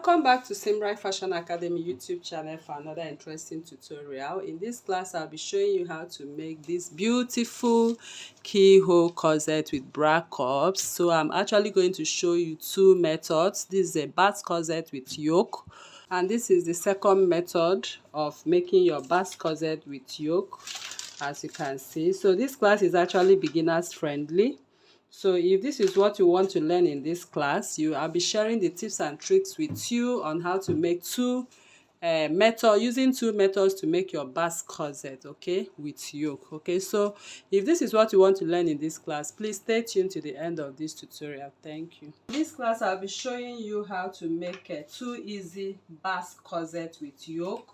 Welcome back to Seamrite Fashion Academy YouTube channel for another interesting tutorial. In this class, I'll be showing you how to make this beautiful keyhole corset with bra cups. So I'm actually going to show you two methods. This is a Basque corset with yoke, and this is the second method of making your Basque corset with yoke, as you can see. So this class is actually beginners friendly. So if this is what you want to learn in this class, I'll be sharing the tips and tricks with you on how to make using two methods to make your Basque corset, okay, with yoke. Okay, so if this is what you want to learn in this class, please stay tuned to the end of this tutorial. Thank you. In this class, I'll be showing you how to make two easy Basque corset with yoke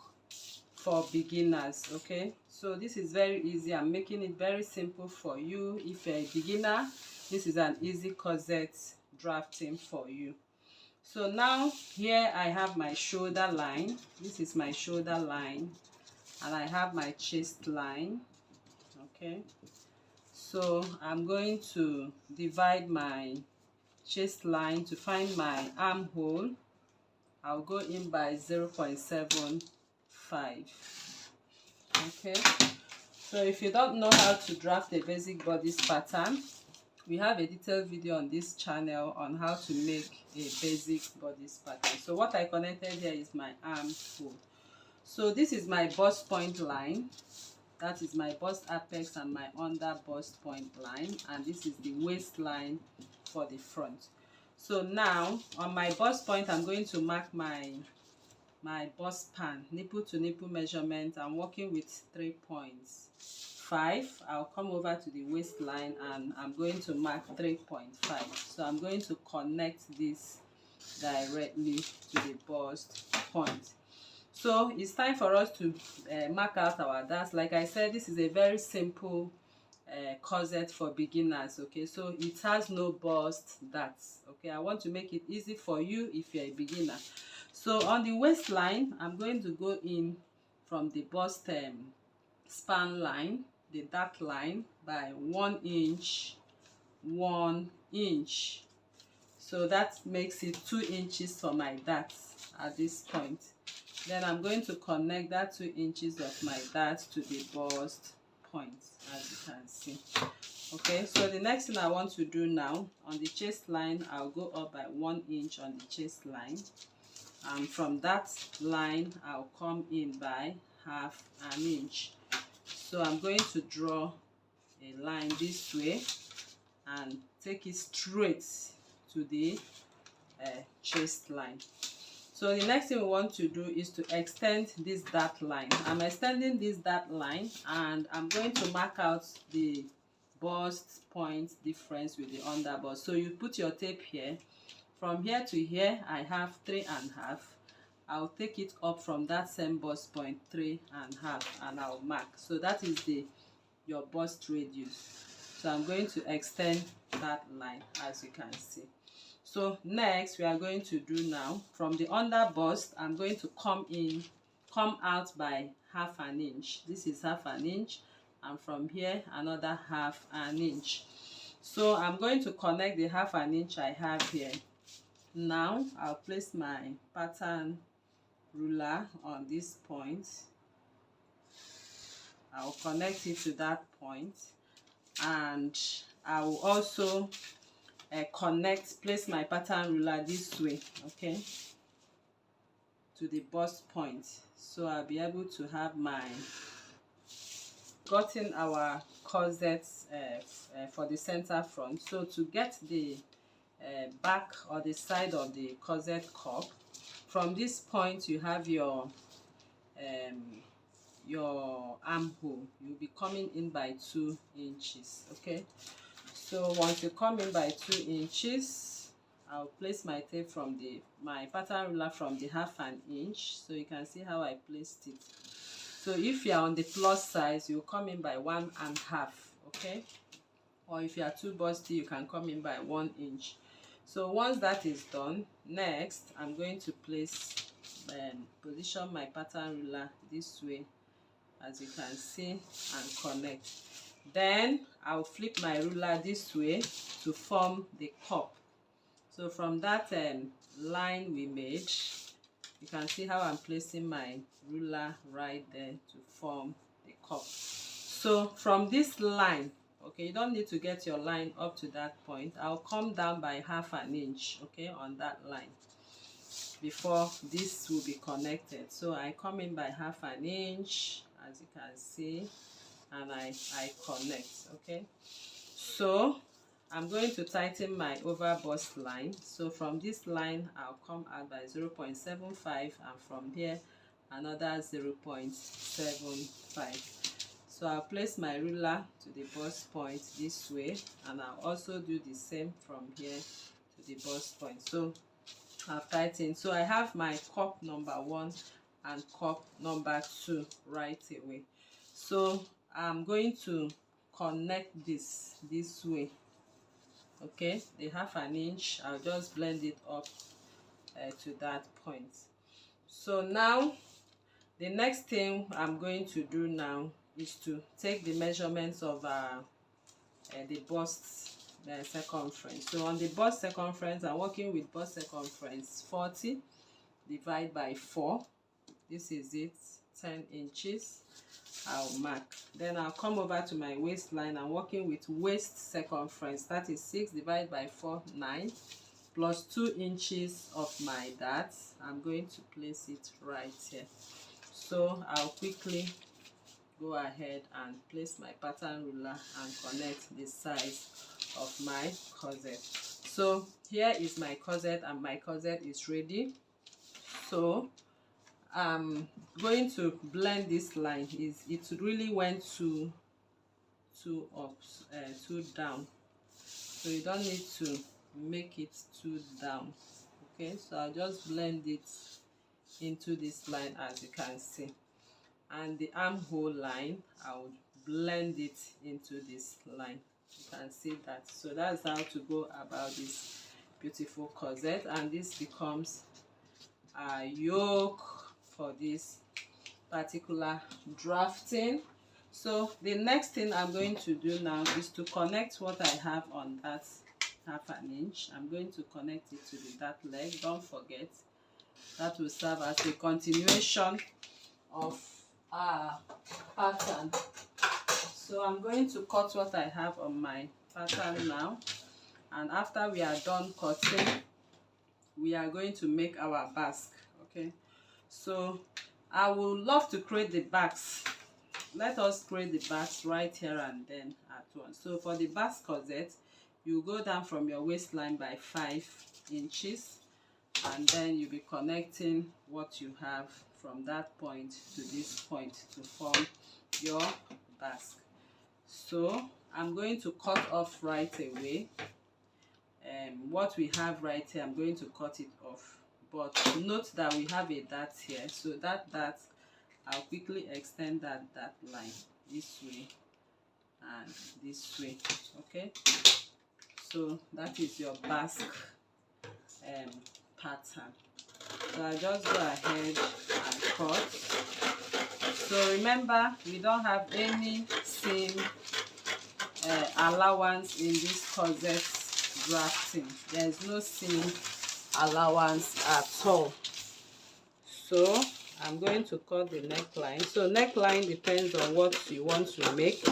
for beginners. Okay, so this is very easy. I'm making it very simple for you. If you're a beginner, this is an easy corset drafting for you. So now here I have my shoulder line. This is my shoulder line, and I have my chest line. Okay, so I'm going to divide my chest line to find my armhole. I'll go in by 0.75. Okay, so if you don't know how to draft a basic bodice pattern, we have a detailed video on this channel on how to make a basic bodice pattern. So what I connected here is my armhole. So this is my bust point line. That is my bust apex and my under bust point line, and this is the waistline for the front. So now on my bust point, I'm going to mark my bust span, nipple to nipple measurement. I'm working with 3.5. I'll come over to the waistline and I'm going to mark 3.5. So I'm going to connect this directly to the bust point. So it's time for us to mark out our darts. Like I said, this is a very simple corset for beginners. Okay, so it has no bust darts. Okay, I want to make it easy for you if you're a beginner. So on the waistline, I'm going to go in from the bust span line, the dart line, by 1 inch, 1 inch. So that makes it 2 inches for my darts at this point. Then I'm going to connect that 2 inches of my dart to the bust point, as you can see. Okay, so the next thing I want to do now, on the chest line, I'll go up by 1 inch on the chest line, and from that line I'll come in by half an inch. So I'm going to draw a line this way and take it straight to the chest line. So the next thing we want to do is to extend this dart line. I'm extending this dart line, and I'm going to mark out the bust point difference with the under bust. So you put your tape here. From here to here, I have 3.5. I'll take it up from that same bust point, 3.5, and I'll mark. So that is your bust radius. So I'm going to extend that line, as you can see. So next, we are going to do now, from the under bust, I'm going to come out by half an inch. This is half an inch, and from here another half an inch. So I'm going to connect the half an inch I have here. Now I'll place my pattern ruler on this point. I'll connect it to that point, and I will also place my pattern ruler this way, okay, to the bust point. So I'll be able to have gotten our corsets for the center front. So to get the back or the side of the corset cup, from this point you have your armhole. You'll be coming in by 2 inches. Okay, so once you come in by 2 inches, I'll place my tape from my pattern ruler from the half an inch. So you can see how I placed it. So if you are on the plus size, you'll come in by 1.5. Okay, or if you are too busty, you can come in by 1 inch. So once that is done, next I'm going to position my pattern ruler this way, as you can see, and connect. Then I'll flip my ruler this way to form the cup. So from that line we made, you can see how I'm placing my ruler right there to form the cup. So from this line, okay, you don't need to get your line up to that point. I'll come down by 1/2 inch, okay, on that line before this will be connected. So I come in by 1/2 inch, as you can see, and I connect. Okay, so I'm going to tighten my over bust line. So from this line I'll come out by 0.75, and from here another 0.75. so I'll place my ruler to the bust point this way, and I'll also do the same from here to the bust point. So I've tightened. So I have my cup number 1 and cup number 2 right away. So I'm going to connect this way. Okay, the 1/2 inch, I'll just blend it up to that point. So now the next thing I'm going to do now is to take the measurements of the bust circumference. So on the bust circumference, I'm working with bust circumference 40 divided by 4. This is it, 10 inches. I'll mark. Then I'll come over to my waistline. I'm working with waist circumference, that is 6 divided by 4, 9, plus 2 inches of my dart. I'm going to place it right here. So I'll quickly go ahead and place my pattern ruler and connect the size of my corset. So here is my corset, and my corset is ready. So I'm going to blend this line. It really went too up, too down, so you don't need to make it too down. Okay, so I'll just blend it into this line, as you can see, and the armhole line, I'll blend it into this line. You can see that. So that's how to go about this beautiful corset, and this becomes a yoke for this particular drafting. So the next thing I'm going to do now is to connect what I have on that 1/2 inch. I'm going to connect it to the dart leg. Don't forget, that will serve as a continuation of our pattern. So I'm going to cut what I have on my pattern now, and after we are done cutting, we are going to make our basque. Okay, so I would love to create the backs. Let us create the backs right here and then at once. So for the basque corset, you go down from your waistline by 5 inches, and then you'll be connecting what you have from that point to this point to form your basque. So I'm going to cut off right away. What we have right here, I'm going to cut it off, but note that we have a dart here, so that I'll quickly extend that line this way and this way. Okay, so that is your basque pattern. So I just go ahead and cut. So remember, we don't have any seam allowance in this corset drafting. There is no seam allowance at all. So I'm going to cut the neckline. So neckline depends on what you want to make.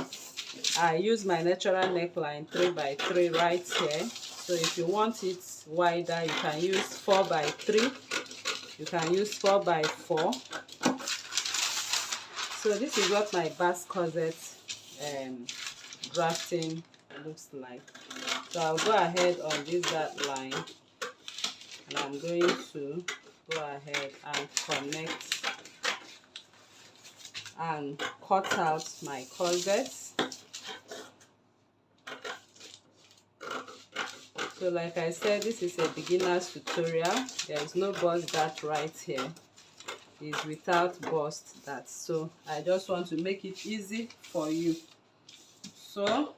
I use my natural neckline 3x3 right here. So if you want it wider, you can use 4x3. You can use 4x4. So this is what my basque corset drafting looks like. So I'll go ahead on this dart line, and I'm going to go ahead and connect and cut out my corset. So like I said, this is a beginner's tutorial. There is no bust dart right here. It's without bust dart. So I just want to make it easy for you. So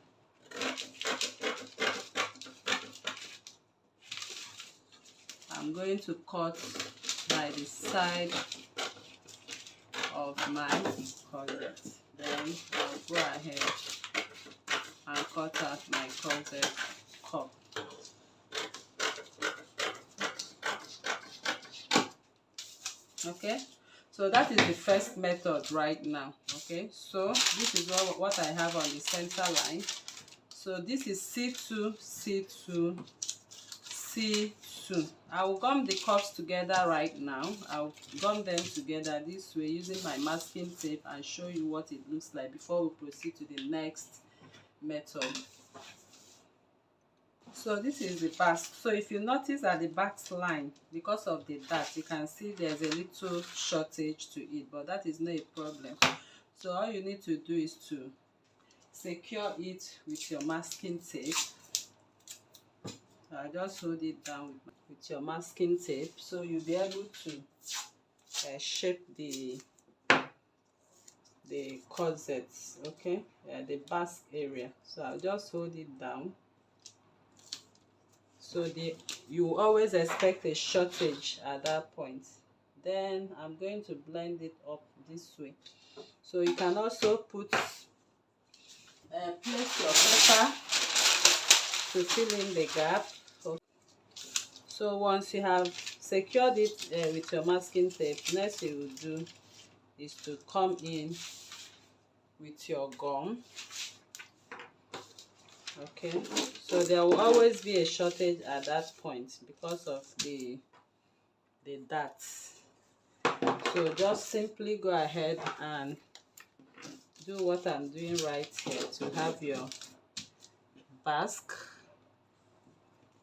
I'm going to cut by the side of my corset. Then I'll go ahead and cut out my corset cup. Okay, so that is the first method right now. Okay, so this is what I have on the center line. So this is C2, C2, C2. I will gum the cups together right now. I'll gum them together this way using my masking tape and show you what it looks like before we proceed to the next method. So this is the basque. So if you notice at the back line, because of the dart, you can see there's a little shortage to it, but that is not a problem. So all you need to do is to secure it with your masking tape. So I just hold it down with your masking tape, so you'll be able to shape the corsets, okay, the basque area. So I'll just hold it down. So you always expect a shortage at that point. Then I'm going to blend it up this way. So you can also put place your paper to fill in the gap. So once you have secured it with your masking tape, next you will do is to come in with your gum. Okay, so there will always be a shortage at that point because of the darts. So just simply go ahead and do what I'm doing right here to have your basque.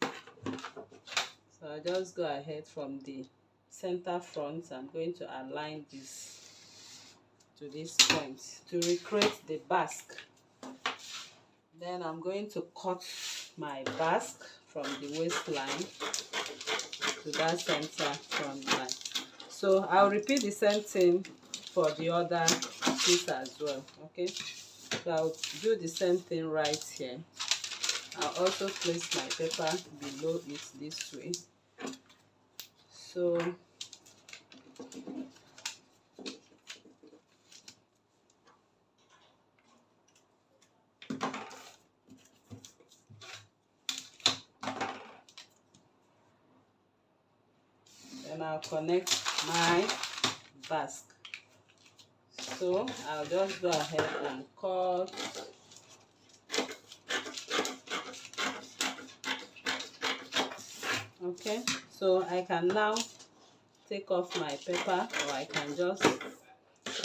So I just go ahead from the center front. I'm going to align this to this point to recreate the basque. Then I'm going to cut my basque from the waistline to that center front line. So I'll repeat the same thing for the other piece as well. Okay, so I'll do the same thing right here. I'll also place my paper below it this way. So then I'll connect my basque. So I'll just go ahead and cut. Okay, so I can now take off my paper, or I can just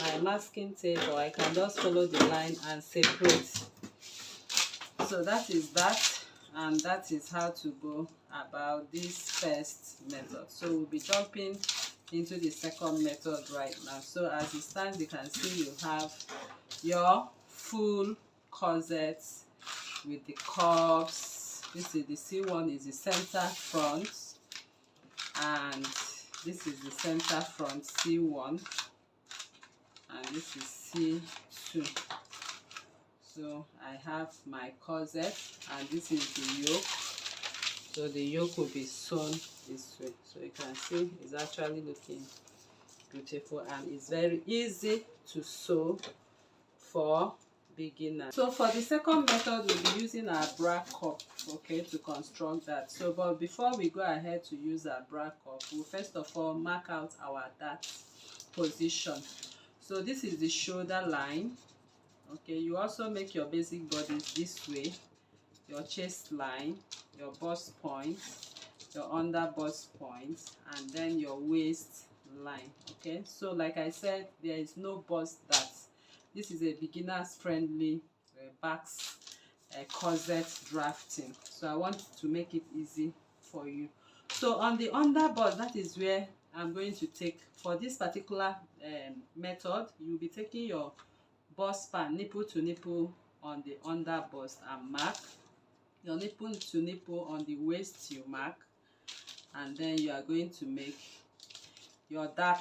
my masking tape, or I can just follow the line and separate. So that is that, and that is how to go about this first method. So we'll be jumping into the second method right now. So as it stands, you can see you have your full corset with the cups. This is the C1 is the center front, and this is the center front C1, and this is C2. So I have my corset, and this is the yoke. So the yoke will be sewn this way. So you can see it's actually looking beautiful, and it's very easy to sew for beginners. So for the second method, we'll be using our bra cup, okay, to construct that. So but before we go ahead to use our bra cup, we'll first of all mark out our dart position. So this is the shoulder line. Okay, you also make your basic bodies this way, your chest line, your bust point, your under bust point, and then your waist line. Okay, so like I said, there is no bust dart. This is a beginners friendly Basque corset drafting, so I want to make it easy for you. So on the under bust, that is where I'm going to take, for this particular method, you'll be taking your bust span nipple to nipple on the under bust and mark. Your nipple to nipple on the waist you mark, and then you are going to make your dart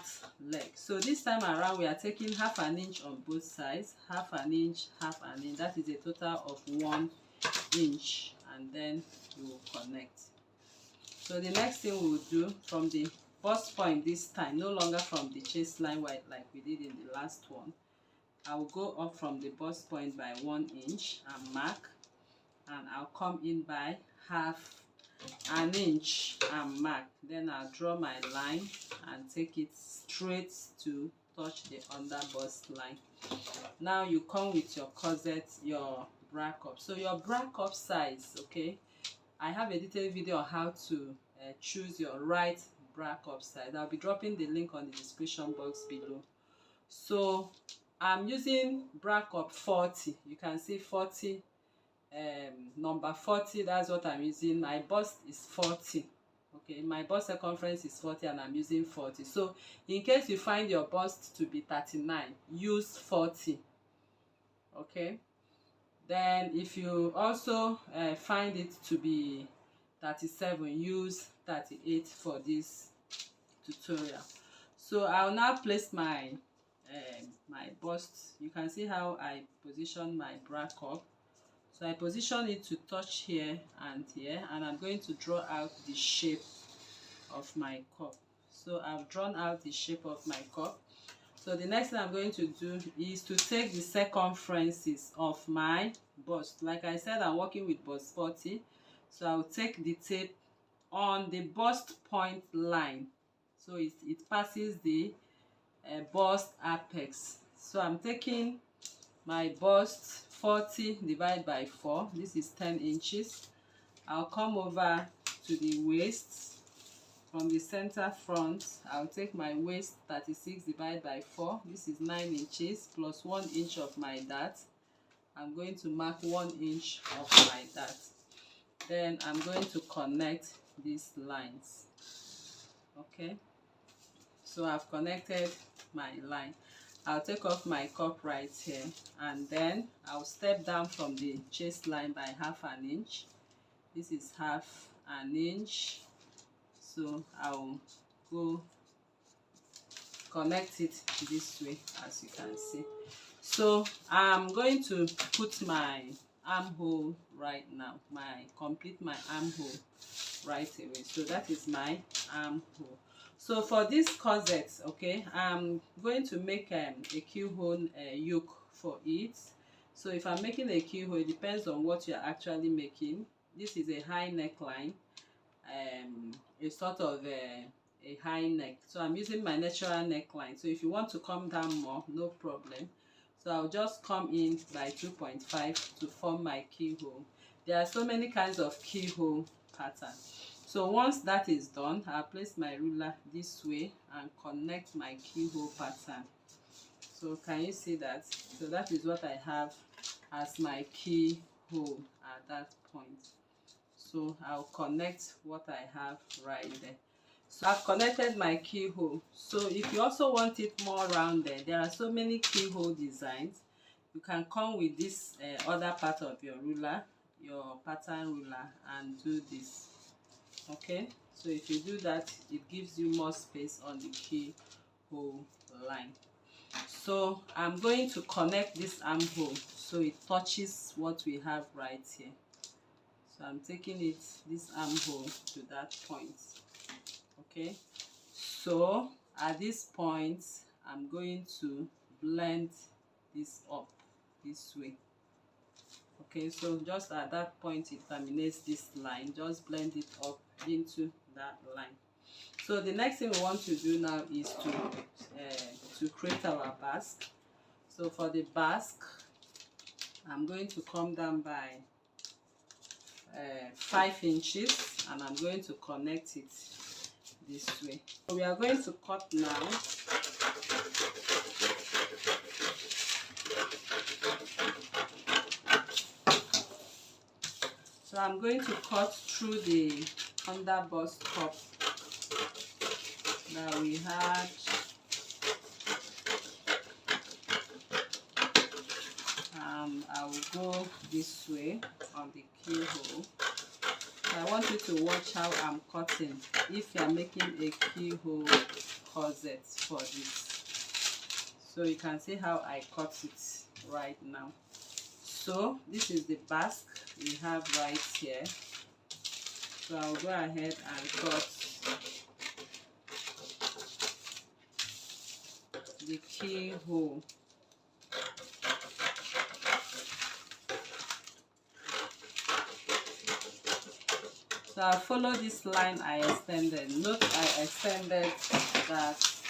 leg. So this time around we are taking half an inch on both sides, half an inch, that is a total of 1 inch, and then you will connect. So the next thing we will do from the bust point this time, no longer from the chest line like we did in the last one, I will go up from the bust point by 1 inch and mark, and I'll come in by half an inch and mark. Then I'll draw my line and take it straight to touch the under bust line. Now you come with your corset, your bra cup. So your bra cup size, okay, I have a detailed video on how to choose your right bra cup size. I'll be dropping the link on the description box below. So I'm using bra cup 40. You can see 40, number 40, that's what I'm using. My bust is 40. Okay, my bust circumference is 40 and I'm using 40. So in case you find your bust to be 39, use 40. Okay, then if you also find it to be 37, use 38 for this tutorial. So I'll now place my my bust. You can see how I position my bra cup. So I position it to touch here, and I'm going to draw out the shape of my cup. So I've drawn out the shape of my cup. So the next thing I'm going to do is to take the circumferences of my bust. Like I said, I'm working with bust 40. So I'll take the tape on the bust point line. So it passes the bust apex. So I'm taking my bust 40 divided by 4. This is 10 inches. I'll come over to the waist. From the center front, I'll take my waist 36 divided by 4. This is 9 inches plus 1 inch of my dart. I'm going to mark 1 inch of my dart. Then I'm going to connect these lines. Okay, so I've connected my line. I'll take off my cup right here, and then I'll step down from the chest line by half an inch. This is half an inch. So I'll go connect it this way, as you can see. So I'm going to put my armhole right now, complete my armhole right away. So that is my armhole. So for this corset, okay, I'm going to make a keyhole yoke for it. So if I'm making a keyhole, it depends on what you're actually making. This is a high neckline, a sort of a high neck. So I'm using my natural neckline. So if you want to come down more, no problem. So I'll just come in by 2.5 to form my keyhole. There are so many kinds of keyhole pattern. So once that is done, I'll place my ruler this way and connect my keyhole pattern. So can you see that? So that is what I have as my keyhole at that point. So I'll connect what I have right there. So I've connected my keyhole. So if you also want it more rounded, there are so many keyhole designs. You can come with this other part of your ruler, your pattern ruler, and do this. Okay, so if you do that, it gives you more space on the keyhole line. So I'm going to connect this armhole so it touches what we have right here. So I'm taking this armhole to that point. Okay, so at this point, I'm going to blend this up this way. Okay, so just at that point, it terminates this line. Just blend it up into that line. So the next thing we want to do now is to create our basque. So for the basque, I'm going to come down by 5 inches, and I'm going to connect it this way. So we are going to cut now. So I'm going to cut through the under bust cup that we had. I will go this way on the keyhole. I want you to watch how I'm cutting if you are making a keyhole corset for this. So you can see how I cut it right now. So this is the basque we have right here. So I'll go ahead and cut the keyhole. So So I'll follow this line I extended. Note I extended that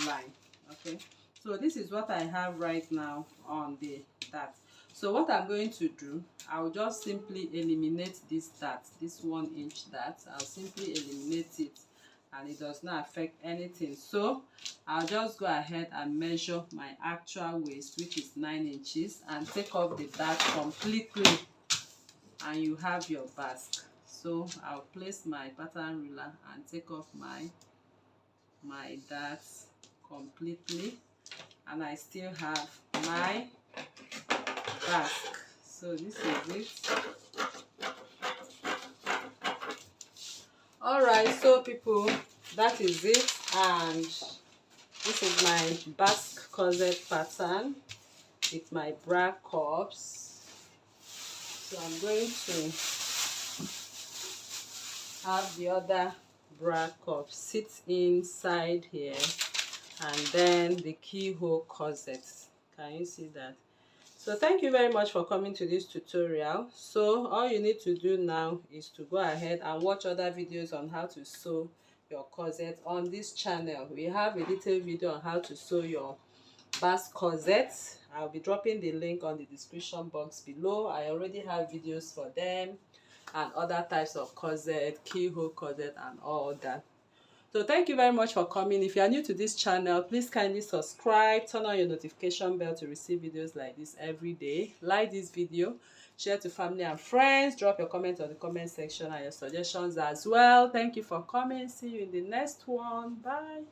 line. Okay, so this is what I have right now on the dart. So what I'm going to do, I'll just simply eliminate this dart, this 1 inch dart. I'll simply eliminate it, and it does not affect anything. So I'll just go ahead and measure my actual waist, which is 9 inches, and take off the dart completely, and you have your basque. So I'll place my pattern ruler and take off my darts completely, and I still have my basque. So this is it. Alright, so people, that is it, and this is my Basque Corset pattern with my bra cups. So I'm going to have the other bra cup sit inside here, and then the keyhole corset. Can you see that? So thank you very much for coming to this tutorial. So all you need to do now is to go ahead and watch other videos on how to sew your corset on this channel. We have a detailed video on how to sew your Basque corset. I'll be dropping the link on the description box below. I already have videos for them and other types of corset, keyhole corset, and all that. So thank you very much for coming. If you are new to this channel, please kindly subscribe, turn on your notification bell to receive videos like this every day. Like this video, share to family and friends, drop your comments on the comment section and your suggestions as well. Thank you for coming. See you in the next one. Bye.